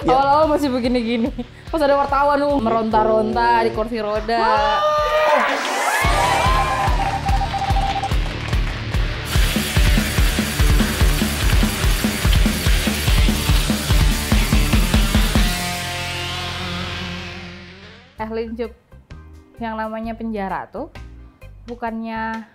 Awal-awal masih begini-gini. Pas ada wartawan meronta-ronta di kursi roda. Lincup, yang namanya penjara tuh bukannya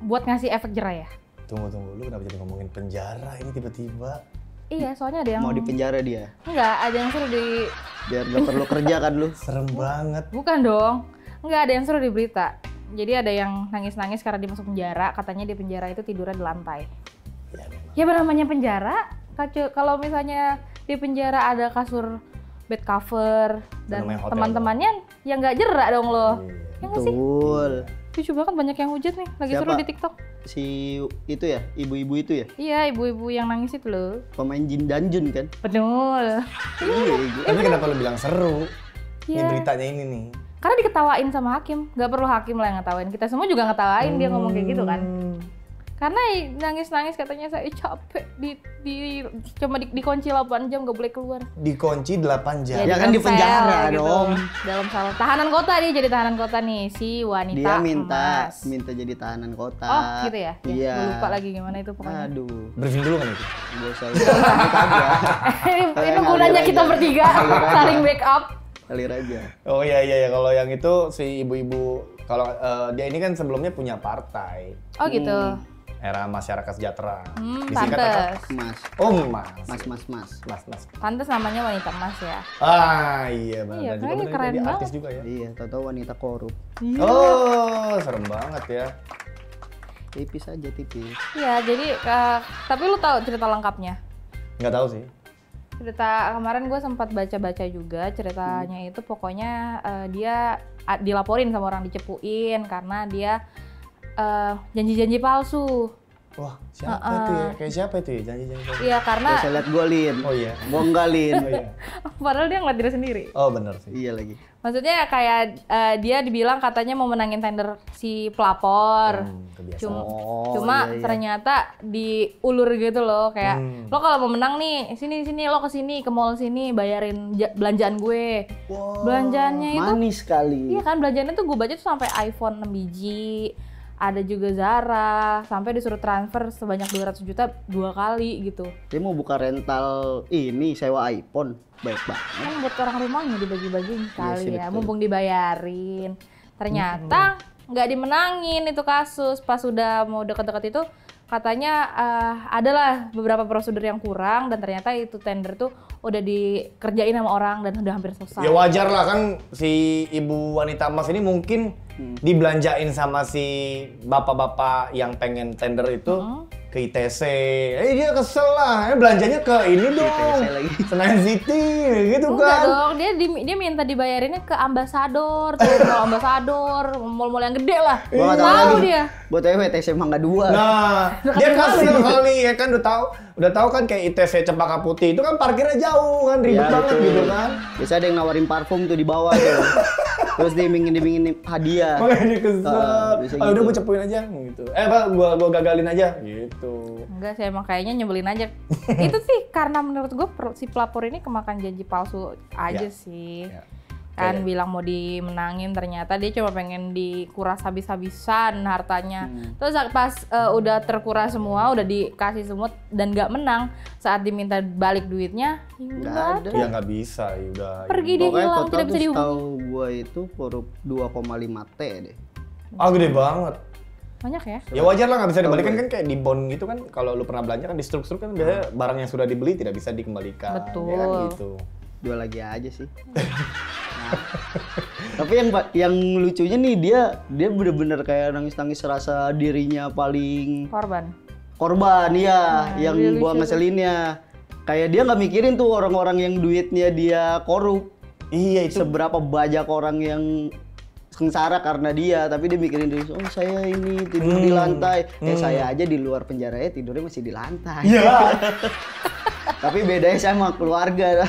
buat ngasih efek jerah ya? Tunggu, lu kenapa jadi ngomongin penjara ini tiba-tiba? Iya, soalnya ada yang... Mau di penjara dia? Enggak, ada yang suruh di... Biar gak perlu kerja kan lu? Serem banget. Bukan dong, enggak, ada yang suruh di berita. Jadi ada yang nangis-nangis karena dia masuk penjara, katanya di penjara itu tidurnya di lantai. Ya namanya penjara, kalau misalnya di penjara ada kasur bed cover dan teman-temannya ya nggak jerak dong lo. Ya nggak sih? Betul. Lucu banget, banyak yang hujat nih, lagi seru di TikTok. Si itu ya, ibu-ibu itu ya? Iya, ibu-ibu yang nangis itu loh. Pemain Jin dan Jun kan? Betul. Iya. Tapi kenapa lu bilang seru? Ini Iya. beritanya ini nih. Karena diketawain sama hakim, nggak perlu hakim lah yang ngetawain. Kita semua juga ngetawain dia ngomong kayak gitu kan. Karena nangis-nangis katanya saya capek cuma dikunci 8 jam nggak boleh keluar. Dikunci 8 jam. Ya kan di penjara gitu. dong. Dalam salah tahanan kota, dia jadi tahanan kota nih si wanita. Dia emas. minta jadi tahanan kota. Oh gitu ya? Iya. Gue lupa lagi gimana itu pokoknya. Aduh. Briefing dulu kan itu? Gak usah aja. Ini gunanya kita bertiga saling backup. Kalir aja. Oh iya, kalau yang itu si ibu-ibu, kalau dia ini kan sebelumnya punya partai. Oh gitu. Era Masyarakat Sejahtera. Pantes. Mas. Oh, Mas. Mas. Pantes namanya wanita emas ya. Ah, iya benar. Iya, Dan juga kayaknya benar keren jadi artis banget. juga ya. Iya, tahu wanita korup. Oh, serem banget ya. Tipis aja, tipis. Iya, jadi tapi lu tahu cerita lengkapnya? Nggak tahu sih. Cerita kemarin gue sempat baca-baca juga ceritanya itu pokoknya dia dilaporin sama orang dicepuin karena dia janji-janji palsu. Wah, siapa itu ya? Kayak siapa itu ya? Janji-janji. Iya karena Saya lihat gua Lin. Oh iya. Gua enggak Lin. Oh iya. padahal dia ngeliat diri sendiri. Oh benar sih. Iya lagi. Maksudnya kayak dia dibilang katanya mau menangin tender si pelapor. Kebiasaan. Cuma iya. ternyata diulur gitu loh kayak lo kalau mau menang nih sini lo kesini ke mall sini bayarin belanjaan gue. Wow, belanjaannya itu manis sekali. iya kan belanjaannya tuh gue baca tuh sampai iPhone 6 biji. Ada juga Zara, sampai disuruh transfer sebanyak 200 juta 2 kali gitu. Dia mau buka rental ini sewa iPhone. Baik banget. Kan buat orang rumahnya dibagi-bagiin kali sih, ya, betul. mumpung dibayarin. Ternyata nggak dimenangin itu kasus. Pas sudah mau deket-deket itu katanya adalah beberapa prosedur yang kurang dan ternyata itu tender tuh udah dikerjain sama orang dan udah hampir selesai. Ya wajar lah kan si ibu wanita emas ini mungkin dibelanjain sama si bapak-bapak yang pengen tender itu ke ITC. Dia kesel lah, belanjanya ke ini dong. ITC lagi. Senayan City gitu Enggak kan. dong, dia minta dibayarinnya ke ambasador, tuh mall ambasador, mall-mall yang gede lah. Gua nggak tahu Tahu lagi. dia. Buat TC Mangga 2. Nah, dia kasih kali ya kan udah tahu kan kayak ITC Cempaka Putih itu kan parkirnya jauh kan ribet Ya, banget betul. gitu kan. Biasa ada yang nawarin parfum tuh di bawah tuh. Terus diimingin hadiah. Makanya dia kesel. Bisa Udah gitu. gue cepuin aja gitu. Pak, gua gagalin aja gitu. Enggak sih, emang kayaknya nyebelin aja. Itu sih karena menurut gue si pelapor ini kemakan janji palsu aja Ya. sih. Ya. Kan bilang mau dimenangin, ternyata dia cuma pengen dikuras habis-habisan hartanya. Terus pas udah terkuras semua, udah dikasih semua dan nggak menang, saat diminta balik duitnya, nggak ada. Ya nggak bisa, ya udah. Pergi dia Pokoknya hilang, total tidak bisa tuh dihubungi. setahu gua itu korup 2,5 T deh. Ah gede banget. Banyak ya? Ya wajar lah nggak bisa dibalikan kan kayak di bond gitu kan kalau lu pernah belanja kan di struktur kan biasanya barang yang sudah dibeli tidak bisa dikembalikan. Betul. Ya kan gitu. Jual lagi aja sih. Nah, tapi yang lucunya nih dia bener-bener kayak nangis-nangis rasa dirinya paling korban ya, yang dia gua lucu ngeselinnya. Kayak dia nggak mikirin tuh orang-orang yang duitnya dia korup. Iya itu. Seberapa banyak orang yang sengsara karena dia, tapi dia mikirin diri, oh saya ini tidur di lantai. Saya aja di luar penjaranya tidurnya masih di lantai. Iya. Tapi bedanya sama keluarga.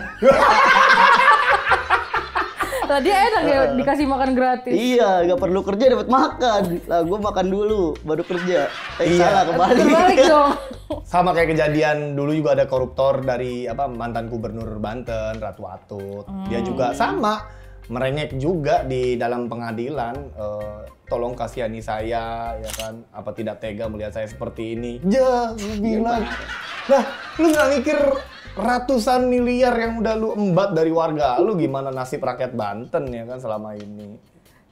Tadi enak ya dikasih makan gratis. Iya, nggak perlu kerja dapat makan. Lah gua makan dulu baru kerja. Iya. Salah kebalik. Terbalik dong. Sama kayak kejadian dulu juga ada koruptor dari mantan gubernur Banten, Ratu Atut. Dia juga sama merengek juga di dalam pengadilan. Tolong kasihani saya, ya kan? Apa tidak tega melihat saya seperti ini? Ya, lu bilang. Nah, lu nggak mikir ratusan miliar yang udah lu embat dari warga lu, gimana nasib rakyat Banten ya kan selama ini?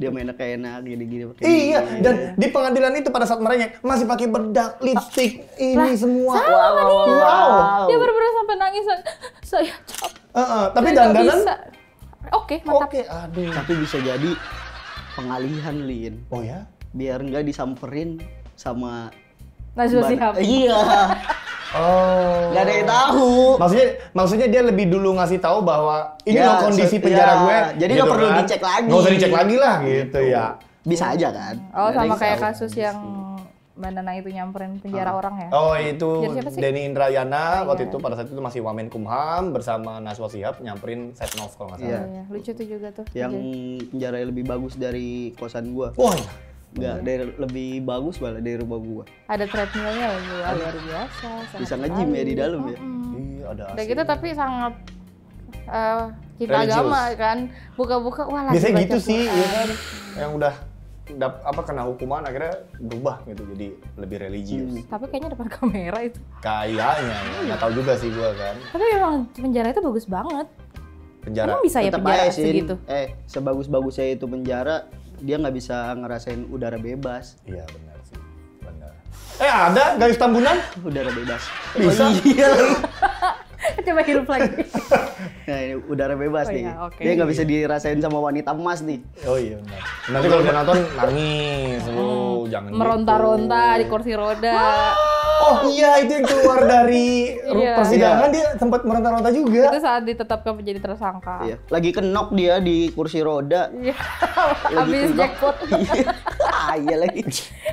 Dia mainnya kayak enak gini-gini. Iya, dan di pengadilan itu pada saat merengek masih pakai bedak, lipstick, ini semua. Wow. Dia bener-bener sampai nangis. Saya capek. Tapi dandanan Oke, mantap. Oke, aduh. Tapi bisa jadi pengalihan, Lin. Oh ya? Biar nggak disamperin sama Najwa Shihab. Iya. Oh. Nggak ada yang tahu. Maksudnya dia lebih dulu ngasih tahu bahwa ini loh kondisi penjara gue. Jadi nggak perlu dicek lagi. Nggak usah dicek lagi lah gitu ya. Bisa aja kan. Oh, sama kayak kasus yang Mbak Nana itu nyamperin penjara orang ya? Oh, itu Denny Indrayana waktu itu pada saat itu masih Wamenkumham bersama Najwa Shihab nyamperin Setnov kalau nggak salah. Iya, lucu tuh juga tuh. Yang penjara lebih bagus dari kosan gua. Wah, iya. Enggak, lebih bagus malah dari rumah gua. Ada treadmillnya lagi, luar biasa. Bisa nge-gym ya di dalam ya? Iya, ada. Udah gitu tapi sangat cinta agama kan. Buka-buka, wah lagi biasanya baca gitu sih, Quran. ya kan. Yang udah kena hukuman akhirnya berubah gitu jadi lebih religius. Tapi kayaknya depan kamera itu. Kayaknya, nggak tahu juga sih gua kan. Tapi memang penjara itu bagus banget. Penjara. Emang bisa ya penjara segitu? Sebagus-bagusnya itu penjara, dia nggak bisa ngerasain udara bebas. Iya benar sih, benar. Ada Gayus Tambunan? Udara bebas. Bisa. Iya. Coba hirup lagi. Nah, ini udara bebas nih. Iya, okay. Dia nggak bisa dirasain sama wanita emas nih. Oh iya benar. Nanti kalau dia nonton nangis lu, jangan meronta-ronta di kursi roda. Oh iya, itu yang keluar dari persidangan dia sempat meronta-ronta juga. Itu saat ditetapkan menjadi tersangka. Iya. Lagi kenok dia di kursi roda. Iya. Habis jackpot. Iya lagi.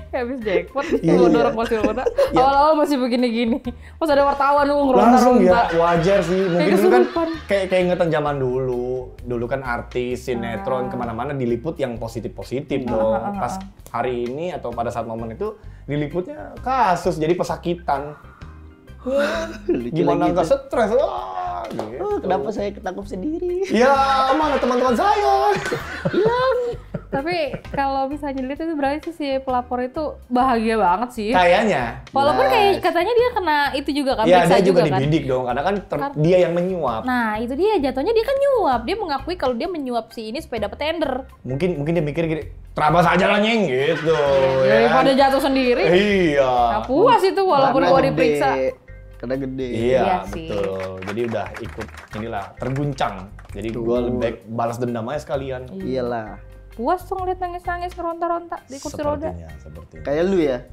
Habis jackpot mau dorong kursi roda. Awal-awal masih begini-gini. Pas ada wartawan ngeronta-ronta. Langsung ya, wajar sih. Mungkin dulu kan kayak ingetan zaman dulu. Dulu kan artis, sinetron, kemana-mana diliput yang positif-positif dong. Pas hari ini atau pada saat momen itu diliputnya kasus jadi pesakitan. Gimana nggak stres? Wah, gitu. Kenapa saya ketangkep sendiri? Ya, mana teman-teman saya? Hilang. Tapi kalau misalnya dilihat itu berarti si pelapor itu bahagia banget sih. Kayaknya. Walaupun kayak katanya dia kena itu juga kan, ya, dia juga kan? dibidik dong, karena kan dia yang menyuap. Nah, itu dia jatuhnya dia kan nyuap. Dia mengakui kalau dia menyuap si ini supaya dapat tender. Mungkin dia mikir gini, terabas aja lah nyeng gitu. Daripada jatuh sendiri. Iya. Nah, puas itu walaupun gua diperiksa. Karena gede. Iya, betul. Jadi udah ikut inilah terguncang. Jadi gua lebih baik balas dendam aja sekalian. Iyalah. Puas tuh ngeliat nangis-nangis ngeronta-ronta di kursi roda. Sepertinya. Kayak lu ya?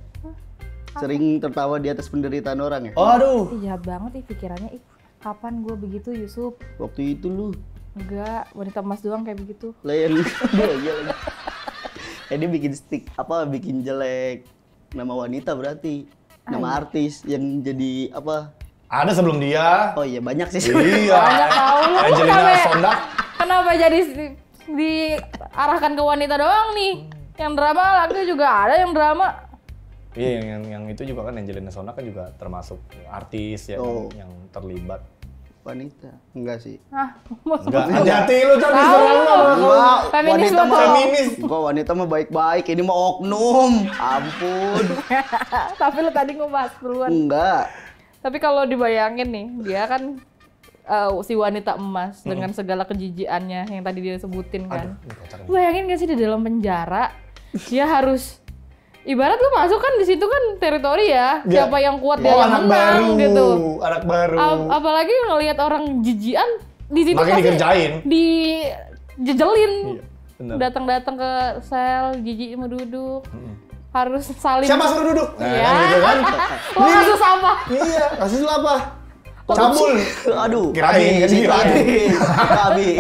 Sering tertawa di atas penderitaan orang ya? Aduh. Jahat banget pikirannya. Kapan gue begitu, Yusuf? Waktu itu lu. Enggak, wanita emas doang kayak begitu. Lain. Iya lagi. Dia bikin stick, bikin jelek nama wanita berarti. Nama artis yang jadi apa? Ada sebelum dia. Oh iya, banyak sih. Iya. Banyak tahu lu. Angelina Sondak. Kenapa jadi diarahkan ke wanita doang nih? Yang drama lagi juga ada yang drama. Iya, yang itu juga kan Angelina Sondak kan juga termasuk artis yang terlibat. Wanita? Enggak sih. Enggak, hati-hati lu cari Enggak, feminisme feminis. Enggak, wanita mah baik-baik, ini mah oknum. Ampun. Tapi lu tadi ngebahas duluan. Enggak. Tapi kalau dibayangin nih, dia kan si wanita emas dengan segala kejijiannya yang tadi dia sebutin kan. Bayangin gak sih di dalam penjara, dia harus ibarat lu masuk kan di situ kan teritori ya, siapa yang kuat dia yang menang gitu. Anak baru. Apalagi ngelihat orang jijian di situ makin dikerjain. Dijejelin. Iya, datang-datang ke sel, jijik mau duduk. Harus saling. Siapa suruh duduk? Iya. Gitu kan. Lo kasus apa? Iya, kasus lu apa? Cabul. Aduh, Kirain kan habis.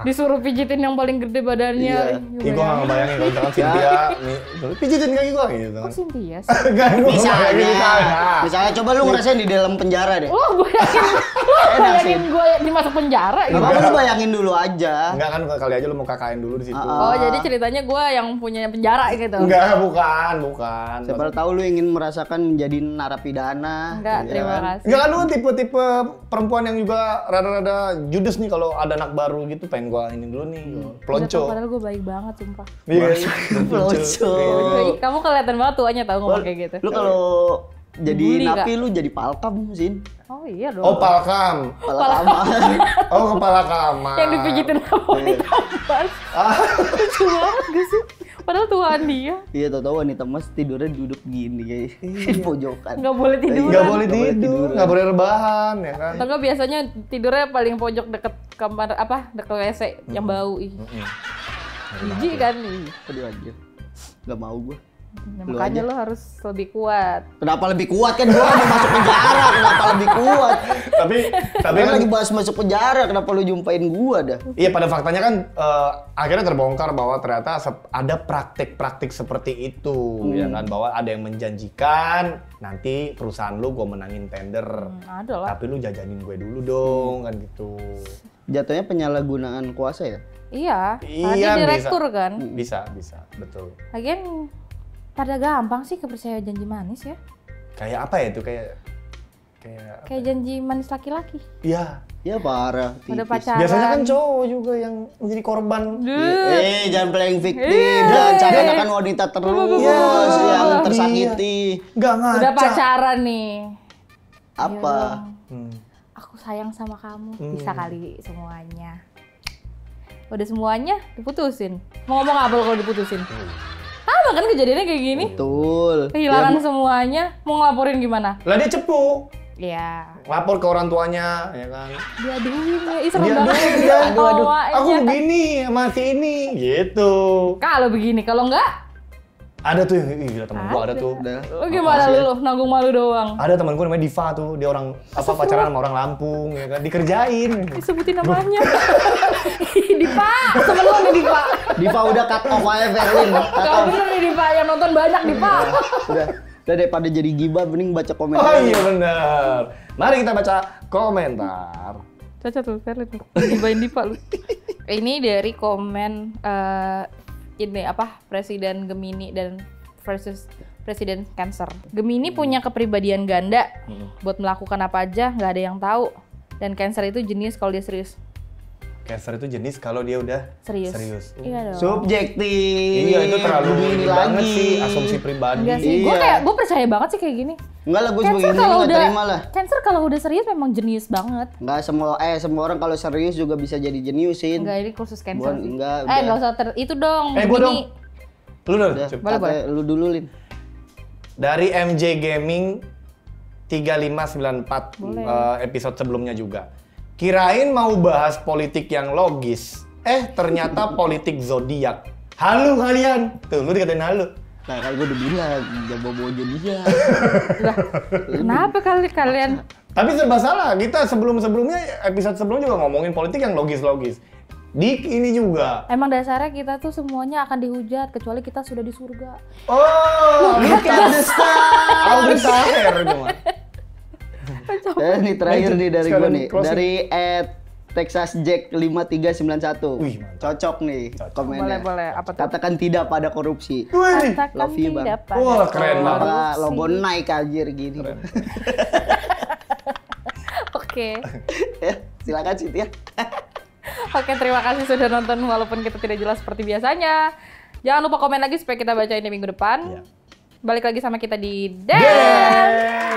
Disuruh pijitin yang paling gede badannya. Ih, gua nggak ngebayangin kalau misalkan Cynthia nih, pijitin kaki gua gitu kan. Kok Cynthia sih? Enggak, gua ngebayangin Misalnya coba lu ngerasain di dalam penjara deh. Bayangin gue dimasuk penjara Gak gitu. apa-apa, lu bayangin dulu aja. Enggak kan kali aja lu mau KKN dulu di situ. Oh, jadi ceritanya gue yang punya penjara gitu. Enggak, bukan. Siapa tahu lu ingin merasakan menjadi narapidana. Enggak, terima kasih. Enggak kan lu kan tipe-tipe perempuan yang juga rada-rada judes nih kalau ada anak baru gitu pengen gua ini dulu nih. Pelonco. Padahal gue baik banget sumpah. Iya, Pelonco. Kamu kelihatan banget tuanya tau ngomong kayak gitu. Lu kalau jadi Bully, napi Kak. lu jadi palkam, Sin. Oh iya dong. Oh, palkam. Palkam. Oh, kepala kamar. Yang dipijitin sama wanita emas. Lucu banget gak sih? Padahal Tuhan dia. Iya, tau-tau wanita emas tidurnya duduk gini kayak di pojokan. Nggak boleh tiduran. Enggak boleh tidur, enggak boleh rebahan ya kan. Atau nggak biasanya tidurnya paling pojok deket kamar apa? Deket WC yang bau. Ih. Jijik kan nih. Aduh anjir. Gak mau gua. Ya, makanya lo harus lebih kuat. Kenapa lebih kuat kan gua mau masuk penjara, kenapa lebih kuat? Tapi Tapi kan lagi bahas masuk penjara, kenapa lu jumpain gua dah? iya, pada faktanya kan akhirnya terbongkar bahwa ternyata ada praktik-praktik seperti itu, ya kan, bahwa ada yang menjanjikan nanti perusahaan lu gue menangin tender, Ada lah. tapi lu jajanin gue dulu dong, kan gitu. Jatuhnya penyalahgunaan kuasa ya? Iya. Iya, Tadi direktur bisa. kan. Bisa, betul. Lagian pada gampang sih kepercayaan janji manis ya. Kayak apa ya itu Kayak janji manis laki-laki. Iya. Ya parah. Udah tipis. pacaran. Biasanya kan cowok juga yang menjadi korban. Jangan playing victim, jangan seakan-akan wanita terus yang tersakiti. Nggak ngaca. Udah pacaran nih. Apa? Aku sayang sama kamu. Bisa kali semuanya. Udah semuanya diputusin. Mau ngomong apa lo kalau diputusin? Apa kan kejadiannya kayak gini? Betul. Kehilangan semuanya. Mau ngelaporin gimana? Lah dia cepu. Iya. Lapor ke orang tuanya, ya kan. Diaduin ya. Ih, serem Dia banget. aduh. Awalnya. Aku begini, mati ini, gitu. Kalau begini, kalau enggak, Ada tuh, gila temen gua ada tuh. lu gimana lu nanggung malu doang? Ada temen gua namanya Diva tuh, dia orang apa pacaran sama orang Lampung, ya kan, dikerjain. Disebutin namanya. Dipa, temen lu nih Dipa. Diva udah cut off aja Verlin. Kalau bener nih Dipa, yang nonton banyak Dipa. Udah daripada jadi gibah mending baca komentar. Oh iya bener. Mari kita baca komentar. Caca tuh, Ferlin tuh. Dibain Dipa lu. Ini dari komen ini apa? Presiden Gemini dan versus Presiden Cancer. Gemini punya kepribadian ganda. Buat melakukan apa aja nggak ada yang tahu. Dan Cancer itu jenis kalau dia serius. Cancer itu jenis kalau dia udah serius. Iya dong. Subjektif. Iya itu terlalu Begini banget sih asumsi pribadi. Enggak sih, gue percaya banget sih kayak gini. Enggak lah, gue Cancer sebagai ini kalau nggak terima lah. Cancer kalau udah serius memang jenius banget. Enggak semua orang kalau serius juga bisa jadi jeniusin. Enggak, ini khusus Cancer Bukan, sih. enggak, Enggak udah. usah Gua itu dong. dong. Lu dong. Udah, Coba. Boleh, boleh. lu dulu Lin. Dari MJ Gaming 3594 Boleh. Episode sebelumnya juga. Kirain mau bahas politik yang logis, ternyata politik zodiak. Halu kalian. Tuh, lu dikatain halu. Nah kan gue udah bilang jangan bawa dia. Lah, kenapa kalian? Tapi serba salah. Kita sebelumnya episode sebelumnya juga ngomongin politik yang logis-logis. Di ini juga. Emang dasarnya kita tuh semuanya akan dihujat kecuali kita sudah di surga. Oh, Look at the stars. All the star cuma. Ini terakhir nih dari gue Sekalian nih. closing. Dari @texasjack5391. Wih, mantap. Cocok nih komennya. Boleh. Apa tuh? Katakan tidak pada korupsi. Wih. Katakan Love you, Bang. tidak pada Wah, keren banget. Maka korupsi. logo naik anjir gini. Oke. Ya, silakan Cynthia. Oke, terima kasih sudah nonton walaupun kita tidak jelas seperti biasanya. Jangan lupa komen lagi supaya kita bacain di minggu depan. Iya. Balik lagi sama kita di Dan.